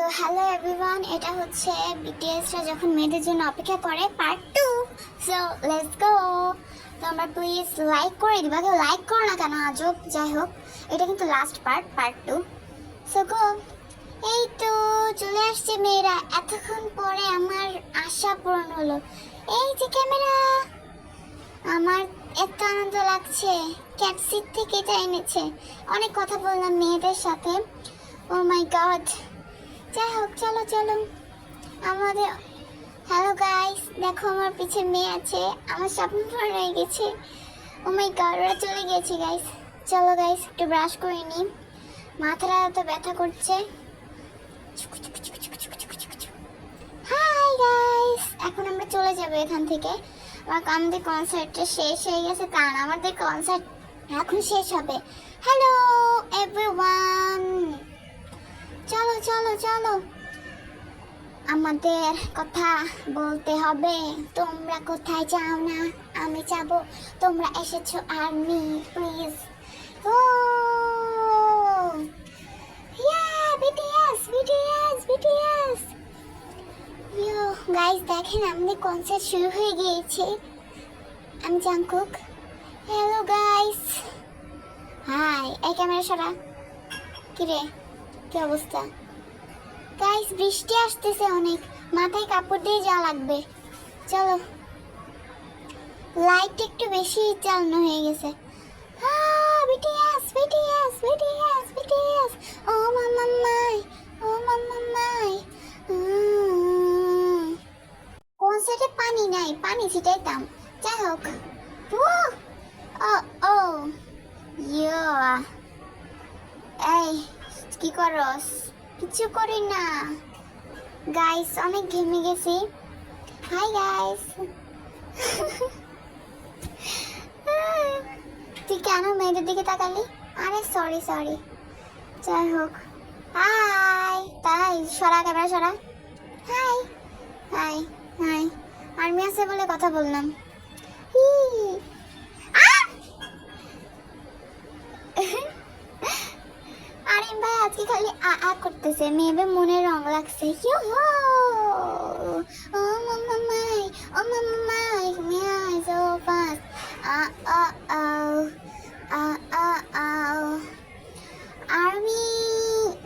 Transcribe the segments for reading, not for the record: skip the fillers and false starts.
তো hello everyone, এটা হচ্ছে বিটিএসরা যখন মেয়েদের জন্য অপেক্ষা করে পার্ট 2। So let's go. তোমরা প্লিজ লাইক করে দিবা, কেউ লাইক করো না কেন আজব। যাই হোক, এটা কিন্তু লাস্ট পার্ট 2। সো গো। এই তো চলে আসছে মেয়েরা, এতক্ষণ পরে আমার আশা পূরণ হলো। এই যে ক্যামেরা, আমার এত আনন্দ লাগছে। ক্যাটসিট থেকে এটা এনেছে। অনেক কথা বললাম মেয়েদের সাথে। ও মাই গড। যাই হোক, চলো চলো আমাদের। হ্যালো গাইস, দেখো আমার পিছে মেয়ে আছে, আমার স্বপ্ন পূরণ হয়ে গেছে। ও মাই গড, ওরা চলে গেছে গাইস। চলো গাইস, একটু ব্রাশ করে নিই, মাথাটা তো ব্যথা করছে। হাই গাইস, এখন আমরা চলে যাবো এখান থেকে। আমাদের কনসার্টটা শেষ হয়ে গেছে, কারণ আমাদের কনসার্ট এখন শেষ হবে। হ্যালো এভরিওয়ান, চলো চলো চলো, আমাদের কথা বলতে হবে। তোমরা কোথায় যাও না, আমি যাবো। তোমরা এসেছো army, please. Oh yeah, BTS BTS BTS. Yo guys, দেখেন আমাদের কনসার্ট শুরু হয়ে গিয়েছে। আমি জাংকুক। Hello guys. হাই, এই ক্যামেরা সরা। কিরে, কি অবস্থা? গাইস, বৃষ্টি আসতেছে অনেক, মাথায় কাপড় দিয়ে যাওয়া লাগবে। চলো, লাইট একটু বেশি চালানো হয়ে গেছে। BTS BTS BTS BTS. Oh mamma mia, oh mamma mia. কনসার্টে পানি নাই, পানি ছিটাইতাম। যাই হোক। ও ও ইয়া, এই কি করস? কিছু করি না গাইস, অনেক ঘেমে গেছি। Hi guys. তুই কেন মেয়েদের দিকে তাকালি? আরে সরি সরি। যাই হোক, হাই। তাই সরা, ক্যামেরা সরা। High hi hi. আর্মি আছে বলে কথা বললাম। আরিম ভাই আজকে খালি আ করতেছে, মেয়েদের মনে রং লাগছে। ও mamma mia, oh mamma my, me I so fast. আ আ আও, আ আ আও। আর্মি,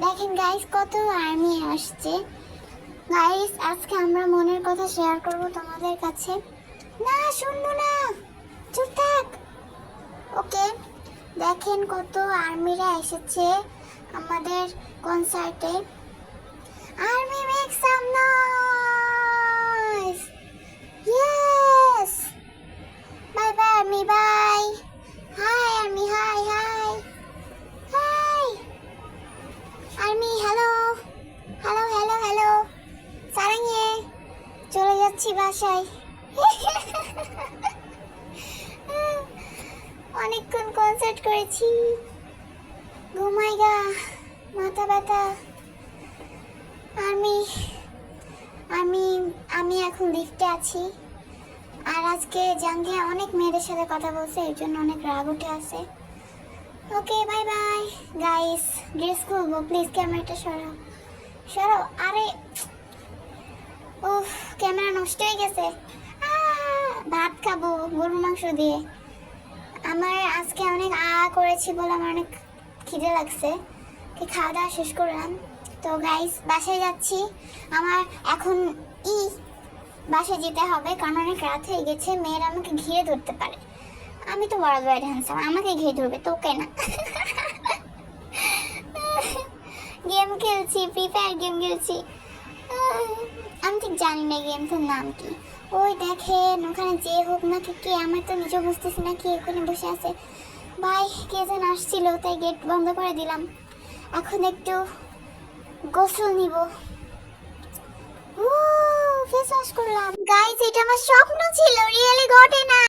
দেখেন গাইস, কত আর্মি আসছে। গাইস, আজকে আমরা মনের কথা শেয়ার করব তোমাদের কাছে। না, শুনবো না, চুপ থাক। ওকে, দেখেন কত আর্মিরা এসেছে আমাদের কনসার্টে। Army make some noise. Yes, bye bye army, bye. Hi army, hi hi hi army. Hello hello hello hello. সারাঙ্গে, চলে যাচ্ছি বাসায়। অনেকক্ষণ কনসার্ট করেছি, ঘুমাইগা, মাথা ব্যথা। আমি আমি আমি এখন লিফটে আছি। আর আজকে জাঙ্গিয়া অনেক মেয়েদের সাথে কথা বলছে, এর জন্য অনেক রাগ উঠে আছে। ওকে, বাই বাই গাইস। ড্রেস খুলবো, প্লিজ ক্যামেরাটা সরাও সরাও। আরে উফ, ক্যামেরা নষ্ট হয়ে গেছে। ভাত খাবো গরুর মাংস দিয়ে। আমার আজকে অনেক করেছি বলে আমার অনেক খিদে লাগছে। খাওয়া দাওয়া শেষ করলাম। তো গাইস, বাসায় যাচ্ছি। আমার এখন বাসায় যেতে হবে, কারণ অনেক রাত হয়ে গেছে। মেয়েরা আমাকে ঘিরে ধরতে পারে। আমি তো বড় বড় হ্যান্ডসাম, আমাকে ঘিরে ধরবে, তোকে না। গেম খেলছি, ফ্রি ফায়ার গেম খেলছি। আমি ঠিক জানি না গেমটার নাম কি। ওই দেখেন ওখানে যে হোক না কে, আমার তো নিজে বুঝতেছি না কি ওখানে বসে আছে। ভাই, কে যেন আসছিল, তাই গেট বন্ধ করে দিলাম। এখন একটু গোসল নিব। ফেস ওয়াশ করলাম। গাইস, এটা আমার স্বপ্ন ছিল, রিয়েলি ঘটে না।